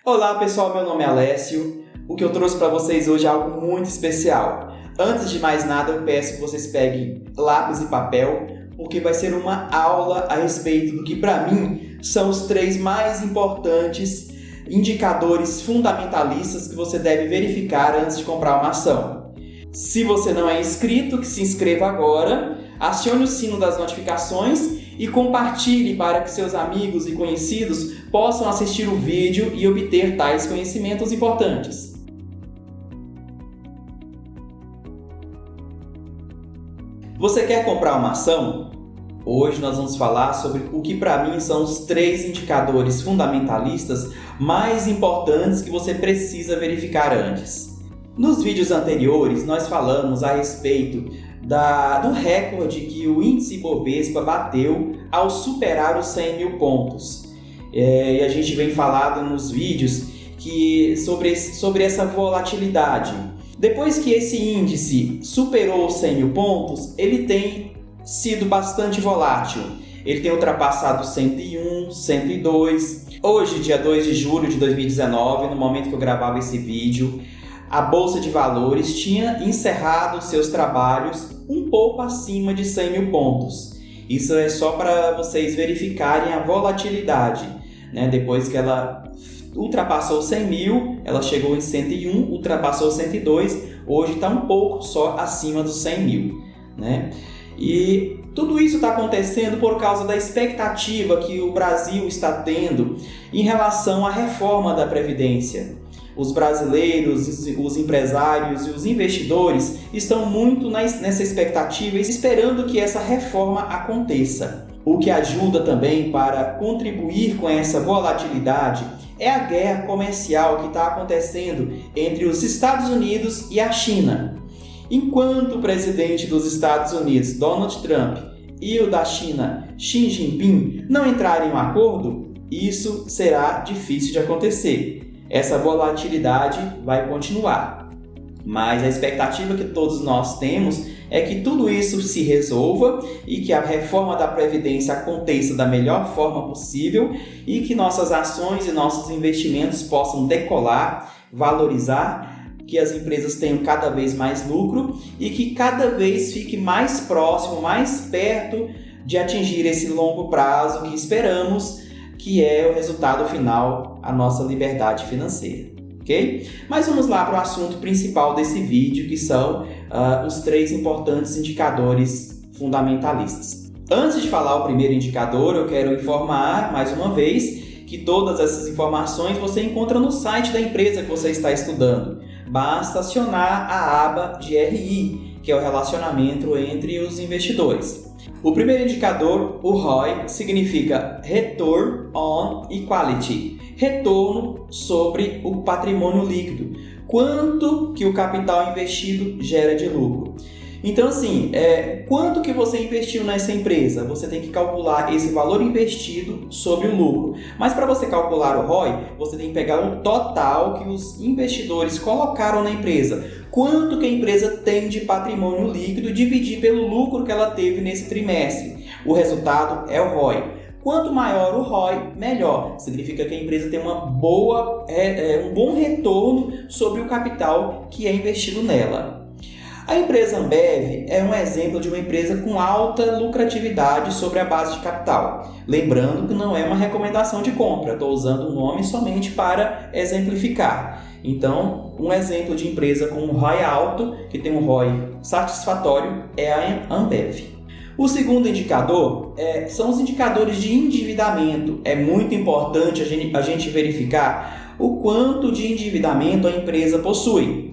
Olá pessoal, meu nome é Alessio. O que eu trouxe para vocês hoje é algo muito especial. Antes de mais nada, eu peço que vocês peguem lápis e papel, porque vai ser uma aula a respeito do que para mim são os 3 mais importantes indicadores fundamentalistas que você deve verificar antes de comprar uma ação. Se você não é inscrito, que se inscreva agora, acione o sino das notificações e compartilhe para que seus amigos e conhecidos possam assistir o vídeo e obter tais conhecimentos importantes. Você quer comprar uma ação? Hoje nós vamos falar sobre o que para mim são os 3 indicadores fundamentalistas mais importantes que você precisa verificar antes. Nos vídeos anteriores nós falamos a respeito do recorde que o índice Bovespa bateu ao superar os 100 mil pontos. E a gente vem falando nos vídeos sobre essa volatilidade. Depois que esse índice superou os 100 mil pontos, ele tem sido bastante volátil. Ele tem ultrapassado 101, 102. Hoje, dia 2 de julho de 2019, no momento que eu gravava esse vídeo, a Bolsa de Valores tinha encerrado seus trabalhos um pouco acima de 100 mil pontos. Isso é só para vocês verificarem a volatilidade, né? Depois que ela ultrapassou 100 mil, ela chegou em 101, ultrapassou 102, hoje está um pouco só acima dos 100 mil, né? E tudo isso está acontecendo por causa da expectativa que o Brasil está tendo em relação à reforma da Previdência. Os brasileiros, os empresários e os investidores estão muito nessa expectativa, esperando que essa reforma aconteça. O que ajuda também para contribuir com essa volatilidade é a guerra comercial que está acontecendo entre os Estados Unidos e a China. Enquanto o presidente dos Estados Unidos, Donald Trump, e o da China, Xi Jinping, não entrarem em um acordo, isso será difícil de acontecer. Essa volatilidade vai continuar, mas a expectativa que todos nós temos é que tudo isso se resolva e que a reforma da Previdência aconteça da melhor forma possível e que nossas ações e nossos investimentos possam decolar, valorizar, que as empresas tenham cada vez mais lucro e que cada vez fique mais próximo, mais perto de atingir esse longo prazo que esperamos, que é o resultado final, a nossa liberdade financeira, ok? Mas vamos lá para o assunto principal desse vídeo, que são os 3 importantes indicadores fundamentalistas. Antes de falar o primeiro indicador, eu quero informar mais uma vez que todas essas informações você encontra no site da empresa que você está estudando. Basta acionar a aba de RI, que é o relacionamento entre os investidores. O primeiro indicador, o ROI, significa Return on Equity, retorno sobre o patrimônio líquido, quanto que o capital investido gera de lucro. Então, assim, quanto que você investiu nessa empresa? Você tem que calcular esse valor investido sobre o lucro. Mas para você calcular o ROI, você tem que pegar o total que os investidores colocaram na empresa. Quanto que a empresa tem de patrimônio líquido, dividir pelo lucro que ela teve nesse trimestre. O resultado é o ROI. Quanto maior o ROI, melhor. Significa que a empresa tem um bom retorno sobre o capital que é investido nela. A empresa Ambev é um exemplo de uma empresa com alta lucratividade sobre a base de capital. Lembrando que não é uma recomendação de compra, estou usando o nome somente para exemplificar. Então, um exemplo de empresa com um ROI alto, que tem um ROI satisfatório, é a Ambev. O segundo indicador são os indicadores de endividamento. É muito importante a gente verificar o quanto de endividamento a empresa possui.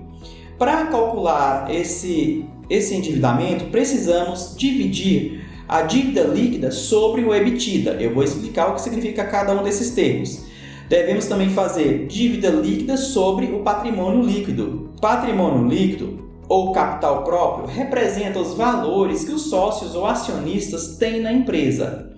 Para calcular esse endividamento, precisamos dividir a dívida líquida sobre o EBITDA. Eu vou explicar o que significa cada um desses termos. Devemos também fazer dívida líquida sobre o patrimônio líquido. Patrimônio líquido ou capital próprio representa os valores que os sócios ou acionistas têm na empresa.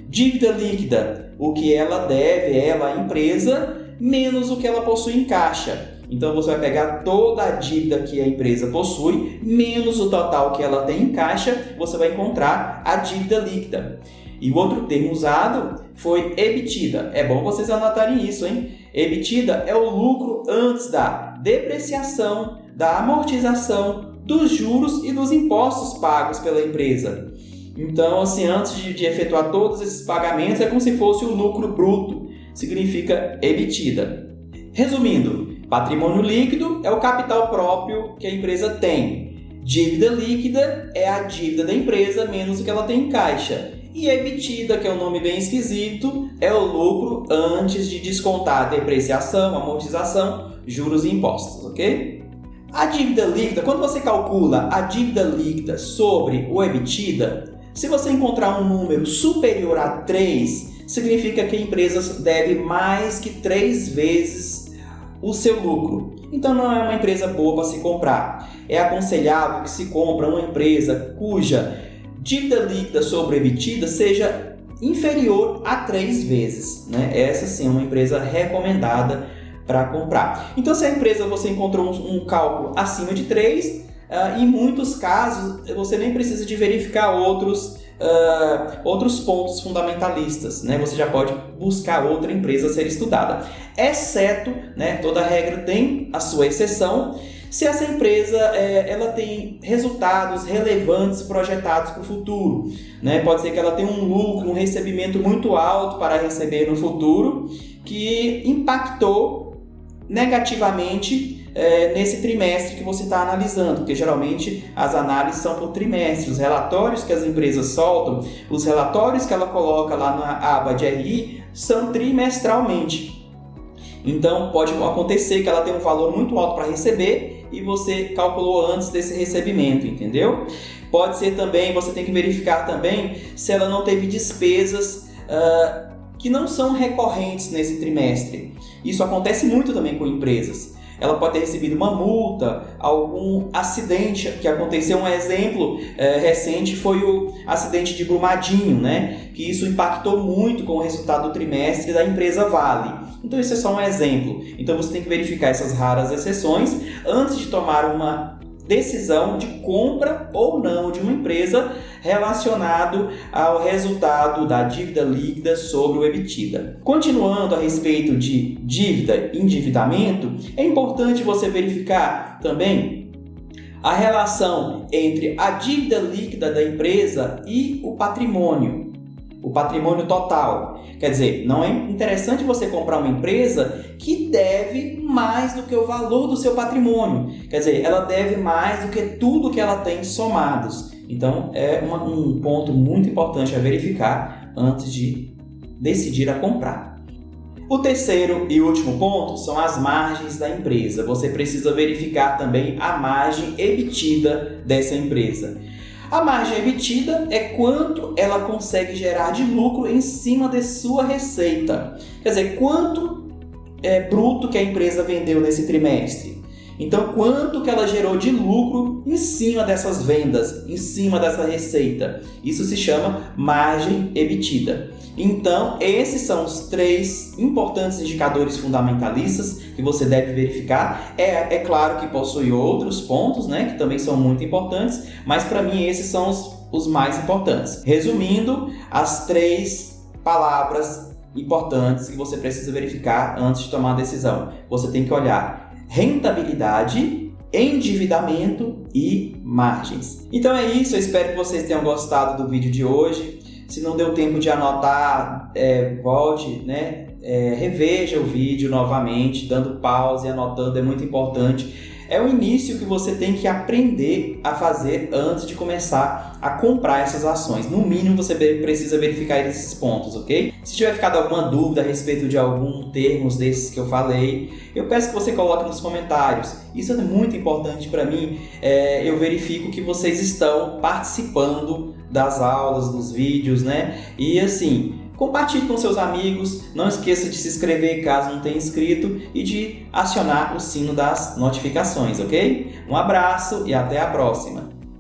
Dívida líquida, o que ela deve, a empresa, menos o que ela possui em caixa. Então você vai pegar toda a dívida que a empresa possui, menos o total que ela tem em caixa, você vai encontrar a dívida líquida. E o outro termo usado foi EBITDA. É bom vocês anotarem isso, hein? EBITDA é o lucro antes da depreciação, da amortização, dos juros e dos impostos pagos pela empresa. Então, assim, antes de efetuar todos esses pagamentos, é como se fosse o lucro bruto, significa EBITDA. Resumindo, patrimônio líquido é o capital próprio que a empresa tem. Dívida líquida é a dívida da empresa menos o que ela tem em caixa. E EBITDA, que é um nome bem esquisito, é o lucro antes de descontar a depreciação, amortização, juros e impostos, ok? A dívida líquida, quando você calcula a dívida líquida sobre o EBITDA, se você encontrar um número superior a 3, significa que a empresa deve mais que 3 vezes o seu lucro. Então não é uma empresa boa para se comprar. É aconselhável que se compre uma empresa cuja dívida líquida sobre o EBITDA seja inferior a 3 vezes. Né? Essa sim é uma empresa recomendada para comprar. Então, se a empresa você encontrou um cálculo acima de 3, em muitos casos você nem precisa de verificar outros pontos fundamentalistas, né? Você já pode buscar outra empresa a ser estudada, exceto, né, toda regra tem a sua exceção, se essa empresa ela tem resultados relevantes projetados para o futuro, né? Pode ser que ela tenha um lucro, um recebimento muito alto para receber no futuro, que impactou negativamente nesse trimestre que você está analisando, porque geralmente as análises são por trimestre, os relatórios que as empresas soltam, os relatórios que ela coloca lá na aba de RI são trimestralmente. Então pode acontecer que ela tenha um valor muito alto para receber e você calculou antes desse recebimento, entendeu? Pode ser também, você tem que verificar também se ela não teve despesas que não são recorrentes nesse trimestre. Isso acontece muito também com empresas. Ela pode ter recebido uma multa, algum acidente que aconteceu. Um exemplo recente foi o acidente de Brumadinho, né? Que isso impactou muito com o resultado do trimestre da empresa Vale. Então, isso é só um exemplo. Então, você tem que verificar essas raras exceções antes de tomar uma decisão de compra ou não de uma empresa relacionado ao resultado da dívida líquida sobre o EBITDA. Continuando a respeito de dívida e endividamento, é importante você verificar também a relação entre a dívida líquida da empresa e o patrimônio total. Quer dizer, não é interessante você comprar uma empresa que deve mais do que o valor do seu patrimônio. Quer dizer, ela deve mais do que tudo que ela tem somados. Então, é um ponto muito importante a verificar antes de decidir a comprar. O terceiro e último ponto são as margens da empresa. Você precisa verificar também a margem EBITDA dessa empresa. A margem EBITDA é quanto ela consegue gerar de lucro em cima de sua receita. Quer dizer, quanto é bruto que a empresa vendeu nesse trimestre. Então, quanto que ela gerou de lucro em cima dessas vendas, em cima dessa receita. Isso se chama margem EBITDA. Então, esses são os 3 importantes indicadores fundamentalistas que você deve verificar. É claro que possui outros pontos, né, que também são muito importantes, mas para mim esses são os mais importantes. Resumindo, as 3 palavras importantes que você precisa verificar antes de tomar a decisão. Você tem que olhar rentabilidade, endividamento e margens. Então é isso, eu espero que vocês tenham gostado do vídeo de hoje. Se não deu tempo de anotar, volte, né? Reveja o vídeo novamente, dando pause e anotando, é muito importante. É o início que você tem que aprender a fazer antes de começar a comprar essas ações. No mínimo, você precisa verificar esses pontos, ok? Se tiver ficado alguma dúvida a respeito de algum termos desses que eu falei, eu peço que você coloque nos comentários. Isso é muito importante para mim. Eu verifico que vocês estão participando das aulas, dos vídeos, né? E assim, compartilhe com seus amigos, não esqueça de se inscrever caso não tenha inscrito e de acionar o sino das notificações, ok? Um abraço e até a próxima!